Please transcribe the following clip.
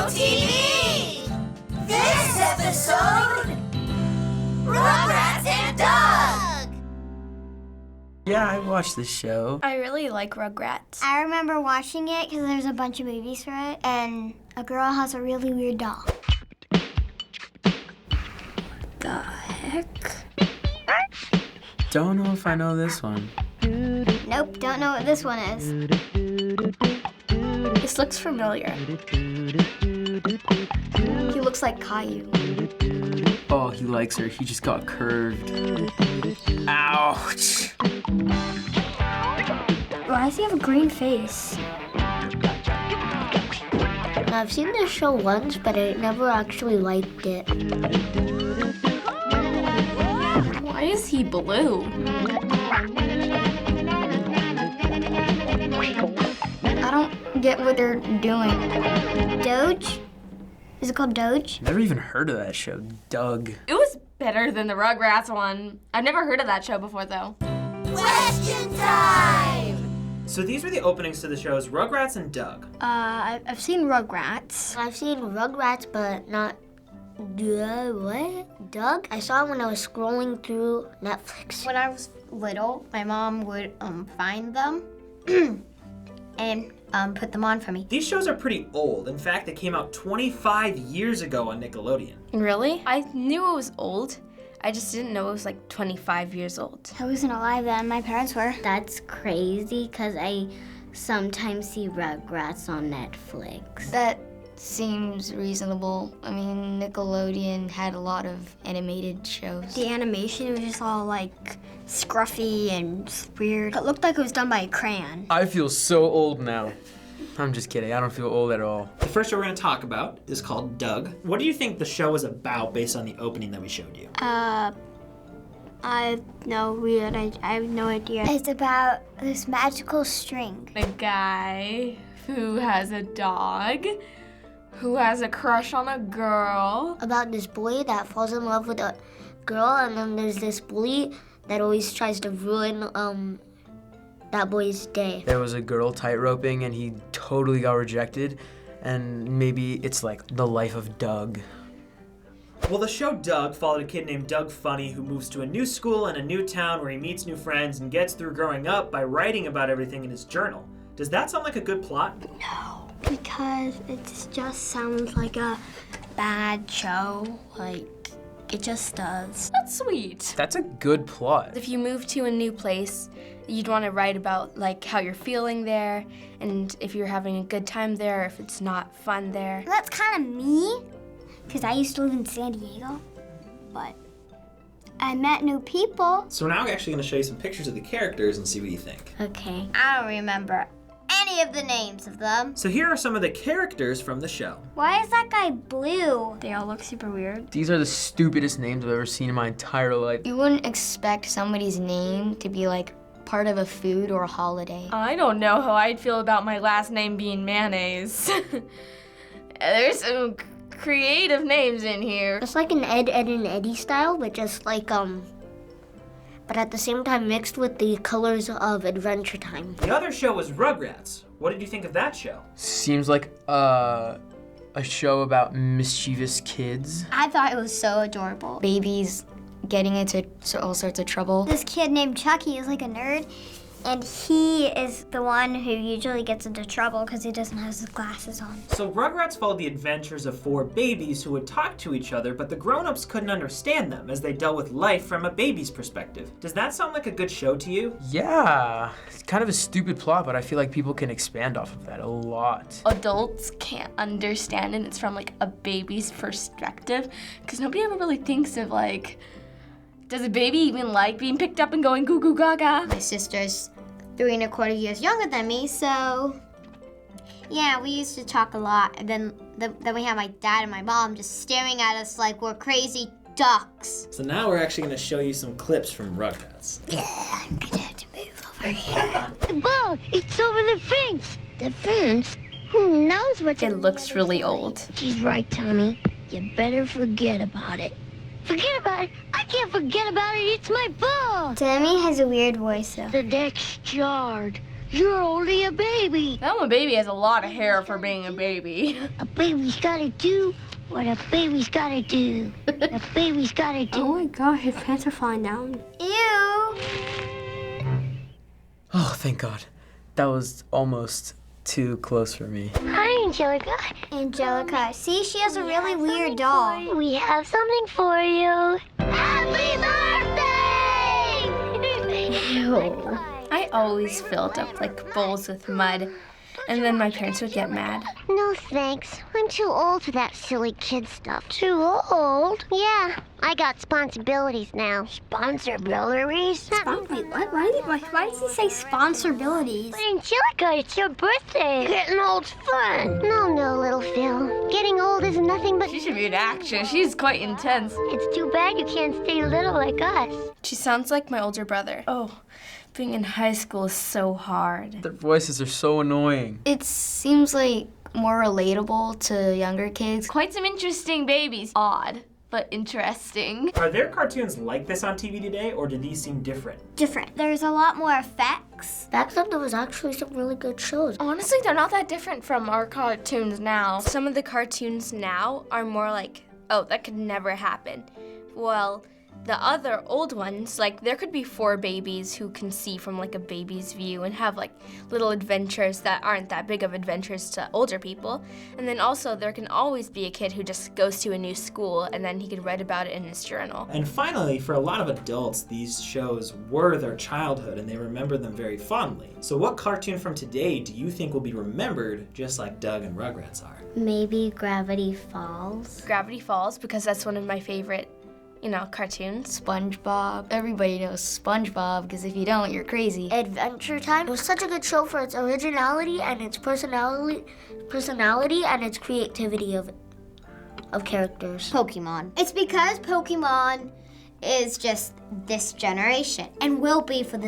TV! This episode, Rugrats and Doug! Yeah, I watched this show. I really like Rugrats. I remember watching it because there's a bunch of movies for it, and a girl has a really weird doll. The heck? Don't know if I know this one. Nope, don't know what this one is. This looks familiar. He looks like Caillou. Oh, he likes her. He just got curved. Ouch! Why does he have a green face? I've seen this show once, but I never actually liked it. Why is he blue? I don't get what they're doing. Doge? Is it called Doge? Never even heard of that show, Doug. It was better than the Rugrats one. I've never heard of that show before, though. Question time! So these were the openings to the shows Rugrats and Doug. I've seen Rugrats. I've seen Rugrats, but not Doug? I saw it when I was scrolling through Netflix. When I was little, my mom would find them and put them on for me. These shows are pretty old. In fact, they came out 25 years ago on Nickelodeon. Really? I knew it was old. I just didn't know it was like 25 years old. I wasn't alive then, my parents were. That's crazy, because I sometimes see Rugrats on Netflix. That seems reasonable. I mean, Nickelodeon had a lot of animated shows. The animation was just all like scruffy and weird. It looked like it was done by a crayon. I feel so old now. I'm just kidding. I don't feel old at all. The first show we're going to talk about is called Doug. What do you think the show is about based on the opening that we showed you? I have no idea. It's about this magical string. The guy who has a dog, who has a crush on a girl. About this boy that falls in love with a girl, and then there's this bully that always tries to ruin that boy's day. There was a girl tightroping and he totally got rejected, and maybe it's like the life of Doug. Well, the show Doug followed a kid named Doug Funny who moves to a new school and a new town where he meets new friends and gets through growing up by writing about everything in his journal. Does that sound like a good plot? No, because it just sounds like a bad show. Like, it just does. That's sweet. That's a good plot. If you move to a new place, you'd want to write about like how you're feeling there, and if you're having a good time there, or if it's not fun there. That's kind of me, because I used to live in San Diego, but I met new people. So now we're actually going to show you some pictures of the characters and see what you think. Okay. I don't remember any of the names of them. So here are some of the characters from the show. Why is that guy blue? They all look super weird. These are the stupidest names I've ever seen in my entire life. You wouldn't expect somebody's name to be like part of a food or a holiday. I don't know how I'd feel about my last name being mayonnaise. There's some creative names in here. It's like an Ed, Ed, and Eddie style, but just like, but at the same time mixed with the colors of Adventure Time. The other show was Rugrats. What did you think of that show? Seems like a show about mischievous kids. I thought it was so adorable. Babies getting into all sorts of trouble. This kid named Chucky is like a nerd, and he is the one who usually gets into trouble because he doesn't have his glasses on. So Rugrats followed the adventures of 4 babies who would talk to each other, but the grown-ups couldn't understand them as they dealt with life from a baby's perspective. Does that sound like a good show to you? Yeah, it's kind of a stupid plot, but I feel like people can expand off of that a lot. Adults can't understand it. It's from like a baby's perspective, because nobody ever really thinks of like, does a baby even like being picked up and going goo goo gaga? My sister's 3 1/4 years younger than me, so yeah, we used to talk a lot. And then we had my dad and my mom just staring at us like we're crazy ducks. So now we're actually going to show you some clips from Rugrats. Yeah, I'm gonna have to move over here. The ball, it's over the fence. The fence? Who knows what It looks really old. She's right, Tommy. You better forget about it. Forget about it? I can't forget about it. It's my ball. Tammy has a weird voice, though. The deck's jarred. You're only a baby. I'm a baby has a lot of hair for being a baby. A baby's gotta do what a baby's gotta do. A baby's gotta do. Oh my god, his pants are falling down. Ew. Oh, thank God. That was almost too close for me. Hi, Angelica. Angelica, see, she has a really weird doll. We have something for you. Happy birthday! Ew. I always filled up like bowls with mud, and then my parents would get mad. No thanks. I'm too old for that silly kid stuff. Too old? Yeah. I got responsibilities now. Responsibilities? Wait, what? Why does he say sponsorabilities? But Angelica, it's your birthday. Getting old's fun. No, little Phil. Getting old is nothing but... She should be an actress. She's quite intense. It's too bad you can't stay little like us. She sounds like my older brother. Oh, being in high school is so hard. Their voices are so annoying. It seems like more relatable to younger kids. Quite some interesting babies. Odd, but interesting. Are there cartoons like this on TV today, or do these seem different? Different. There's a lot more effects. Back then, there was actually some really good shows. Honestly, they're not that different from our cartoons now. Some of the cartoons now are more like, oh, that could never happen. Well, the other old ones, like there could be 4 babies who can see from like a baby's view and have like little adventures that aren't that big of adventures to older people. And then also there can always be a kid who just goes to a new school and then he could write about it in his journal. And finally, for a lot of adults, these shows were their childhood and they remember them very fondly. So what cartoon from today do you think will be remembered just like Doug and Rugrats are? Maybe Gravity Falls. Gravity Falls, because that's one of my favorite cartoons. SpongeBob. Everybody knows SpongeBob, because if you don't, you're crazy. Adventure Time. It was such a good show for its originality and its personality and its creativity of characters. Pokemon. It's because Pokemon is just this generation and will be for the